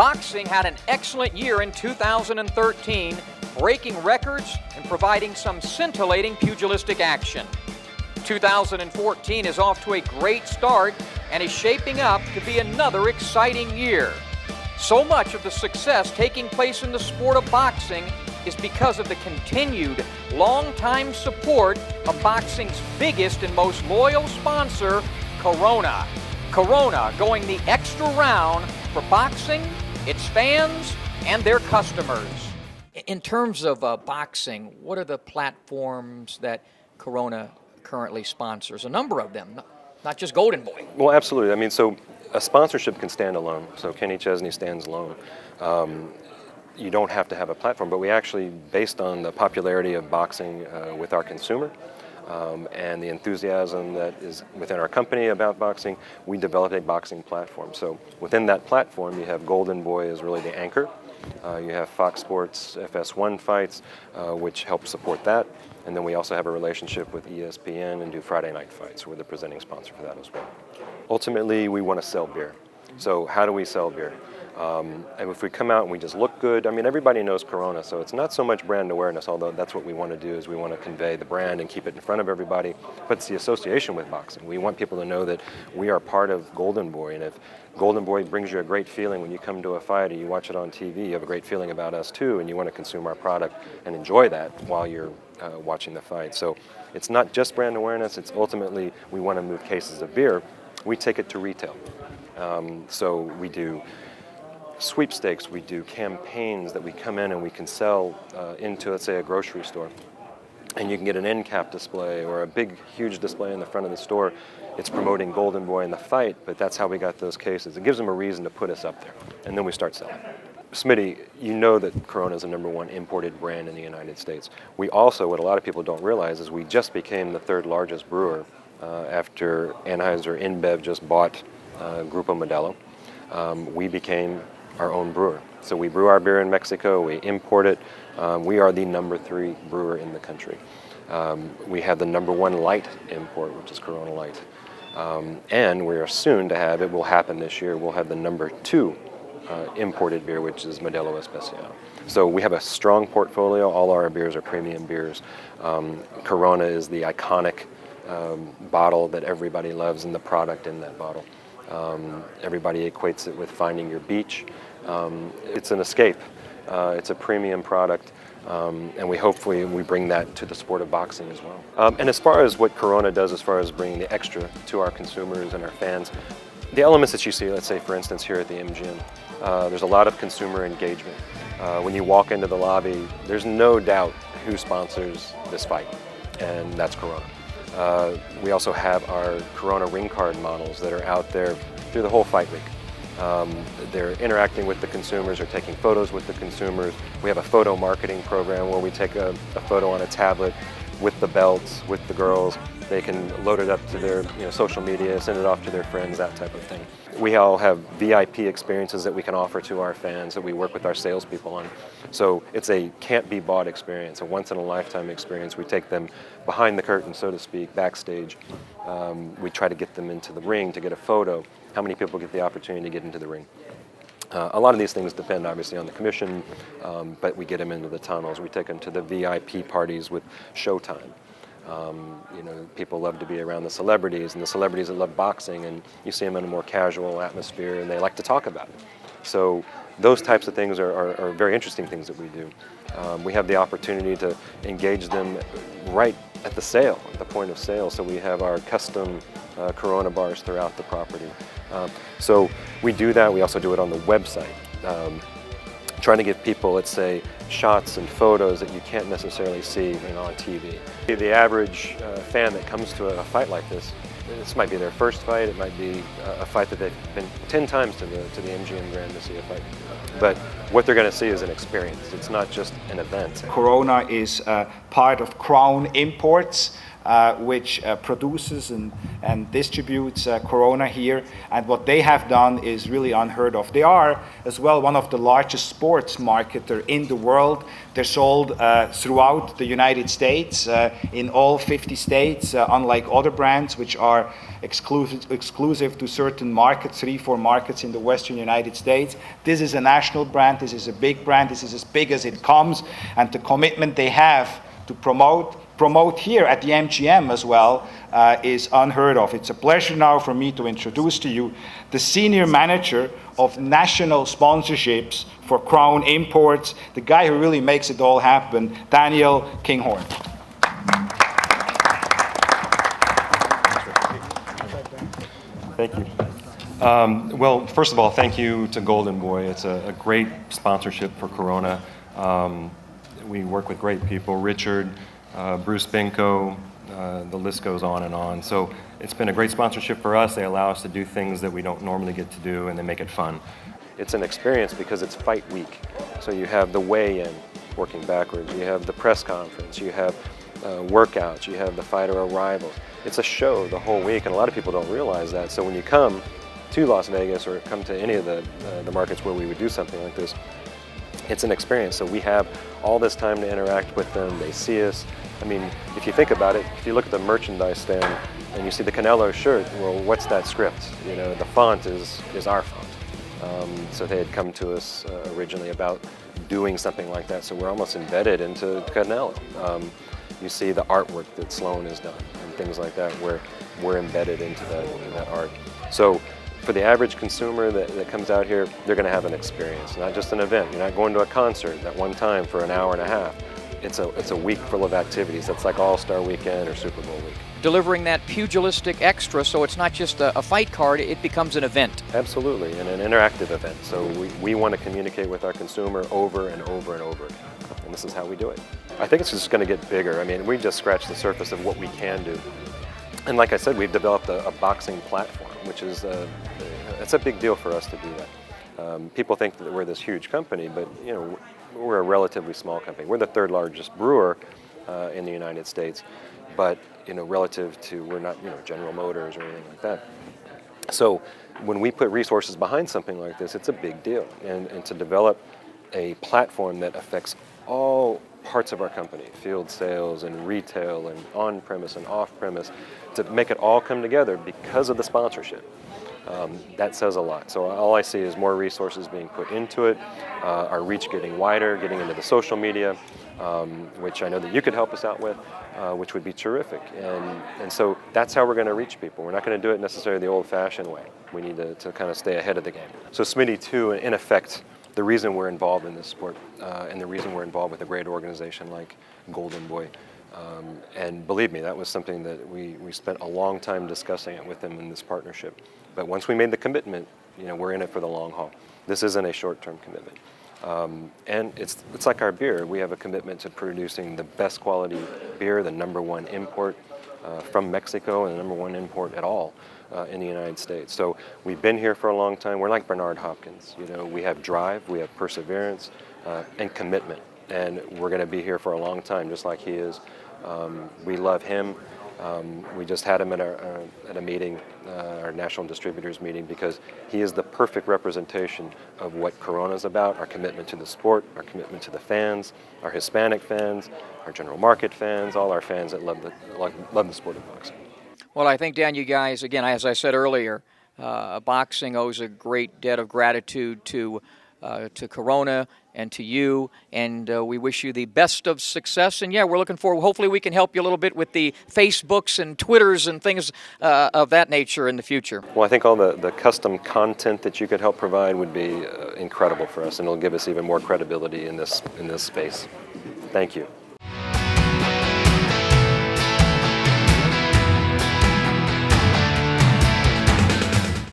Boxing had an excellent year in 2013, breaking records and providing some scintillating pugilistic action. 2014 is off to a great start and is shaping up to be another exciting year. So much of the success taking place in the sport of boxing is because of the continued, long-time support of boxing's biggest and most loyal sponsor, Corona. Corona going the extra round for boxing, its fans, and their customers. In terms of boxing, what are the platforms that Corona currently sponsors? A number of them, not just Golden Boy. Well, absolutely. I mean, so a sponsorship can stand alone. So Kenny Chesney stands alone. You don't have to have a platform, but we actually, based on the popularity of boxing with our consumer and the enthusiasm that is within our company about boxing, we developed a boxing platform. So within that platform, you have Golden Boy as really the anchor. You have Fox Sports FS1 fights, which help support that. And then we also have a relationship with ESPN and do Friday night fights. We're the presenting sponsor for that as well. Ultimately, we want to sell beer. So how do we sell beer? And if we come out and we just look good, I mean, everybody knows Corona, so it's not so much brand awareness, although that's what we want to do, is we want to convey the brand and keep it in front of everybody, but it's the association with boxing. We want people to know that we are part of Golden Boy, and if Golden Boy brings you a great feeling when you come to a fight or you watch it on TV, you have a great feeling about us too, and you want to consume our product and enjoy that while you're watching the fight. So it's not just brand awareness, it's ultimately we want to move cases of beer. We take it to retail. So we do sweepstakes, we do campaigns that we come in and we can sell into, let's say, a grocery store. And you can get an end cap display or a big, huge display in the front of the store. It's promoting Golden Boy in the fight, but that's how we got those cases. It gives them a reason to put us up there, and then we start selling. Smitty, you know that Corona is the #1 imported brand in the United States. We also, what a lot of people don't realize, is we just became the 3rd largest brewer after Anheuser InBev just bought Grupo Modelo. We became our own brewer. So we brew our beer in Mexico, we import it. We are the #3 brewer in the country. We have the #1 light import, which is Corona Light. And we are soon to have, it will happen this year, we'll have the #2 imported beer, which is Modelo Especial. So we have a strong portfolio. All our beers are premium beers. Corona is the iconic bottle that everybody loves and the product in that bottle. Everybody equates it with finding your beach. It's an escape. It's a premium product, and hopefully we bring that to the sport of boxing as well. And as far as what Corona does as far as bringing the extra to our consumers and our fans, the elements that you see, let's say for instance here at the MGM, there's a lot of consumer engagement. When you walk into the lobby, there's no doubt who sponsors this fight, and that's Corona. We also have our Corona ring card models that are out there through the whole fight week. They're interacting with the consumers or taking photos with the consumers. We have a photo marketing program where we take a photo on a tablet with the belts, with the girls. They can load it up to their social media, send it off to their friends, that type of thing. We all have VIP experiences that we can offer to our fans that we work with our salespeople on. So it's a can't-be-bought experience, a once-in-a-lifetime experience. We take them behind the curtain, so to speak, backstage. We try to get them into the ring to get a photo. How many people get the opportunity to get into the ring? A lot of these things depend obviously on the commission, but we get them into the tunnels. We take them to the VIP parties with Showtime. People love to be around the celebrities and the celebrities that love boxing, and you see them in a more casual atmosphere and they like to talk about it. So those types of things are very interesting things that we do. We have the opportunity to engage them right at the sale, at the point of sale. So we have our custom Corona bars throughout the property. So we do that. We also do it on the website. Trying to give people, let's say, shots and photos that you can't necessarily see on TV. The average fan that comes to a fight like this might be their first fight, it might be a fight that they've been 10 times to the MGM Grand to see a fight. But what they're going to see is an experience. It's not just an event. Corona is part of Crown Imports. which produces and distributes Corona here. And what they have done is really unheard of. They are as well one of the largest sports marketer in the world. They're sold throughout the United States, in all 50 states, unlike other brands which are exclusive to certain markets, 3-4 markets in the Western United States. This is a national brand, this is a big brand, this is as big as it comes, and the commitment they have to promote here at the MGM as well is unheard of. It's a pleasure now for me to introduce to you the Senior Manager of National Sponsorships for Crown Imports, the guy who really makes it all happen, Daniel Kinghorn. Thank you. Well, first of all, thank you to Golden Boy. It's a great sponsorship for Corona. We work with great people, Richard, Bruce Benko, the list goes on and on. So it's been a great sponsorship for us. They allow us to do things that we don't normally get to do, and they make it fun. It's an experience because it's fight week. So you have the weigh-in, working backwards, you have the press conference, you have workouts, you have the fighter arrivals. It's a show the whole week, and a lot of people don't realize that. So when you come to Las Vegas or come to any of the markets where we would do something like this, it's an experience. So we have all this time to interact with them. They see us. I mean, if you think about it, if you look at the merchandise stand and you see the Canelo shirt, well, what's that script? You know, the font is our font. So they had come to us originally about doing something like that. So we're almost embedded into Canelo. You see the artwork that Sloan has done and things like that, where we're embedded into that art. So for the average consumer that comes out here, they're going to have an experience, not just an event. You're not going to a concert that one time for an hour and a half. It's a week full of activities. That's like All-Star Weekend or Super Bowl week. Delivering that pugilistic extra, so it's not just a fight card, it becomes an event. Absolutely, and an interactive event. So we want to communicate with our consumer over and over and over. And this is how we do it. I think it's just going to get bigger. I mean, we just scratched the surface of what we can do. And like I said, we've developed a boxing platform, which is it's a big deal for us to do that. People think that we're this huge company, but you know, we're a relatively small company. We're the third largest brewer in the United States, but you know, relative to, we're not, you know, General Motors or anything like that. So when we put resources behind something like this, it's a big deal. And to develop a platform that affects all parts of our company, field sales and retail and on-premise and off-premise, to make it all come together because of the sponsorship. That says a lot. So all I see is more resources being put into it, our reach getting wider, getting into the social media, which I know that you could help us out with, which would be terrific. And so that's how we're going to reach people. We're not going to do it necessarily the old-fashioned way. We need to kind of stay ahead of the game. So Smitty, too, in effect, the reason we're involved in this sport and the reason we're involved with a great organization like Golden Boy, and believe me, that was something that we spent a long time discussing it with them in this partnership. But once we made the commitment, you know, we're in it for the long haul. This isn't a short-term commitment. And it's like our beer. We have a commitment to producing the best quality beer, the #1 import from Mexico, and the #1 import at all in the United States. So we've been here for a long time. We're like Bernard Hopkins. You know, we have drive, we have perseverance, and commitment. And we're going to be here for a long time, just like he is. We love him. We just had him at a meeting, our national distributors meeting, because he is the perfect representation of what Corona's about, our commitment to the sport, our commitment to the fans, our Hispanic fans, our general market fans, all our fans that love the sport of boxing. Well, I think, Dan, you guys, again, as I said earlier, boxing owes a great debt of gratitude to Corona and to you, and we wish you the best of success. And yeah, we're looking forward. Hopefully we can help you a little bit with the Facebooks and Twitters and things of that nature in the future. Well, I think all the custom content that you could help provide would be incredible for us, and it'll give us even more credibility in this space. Thank you.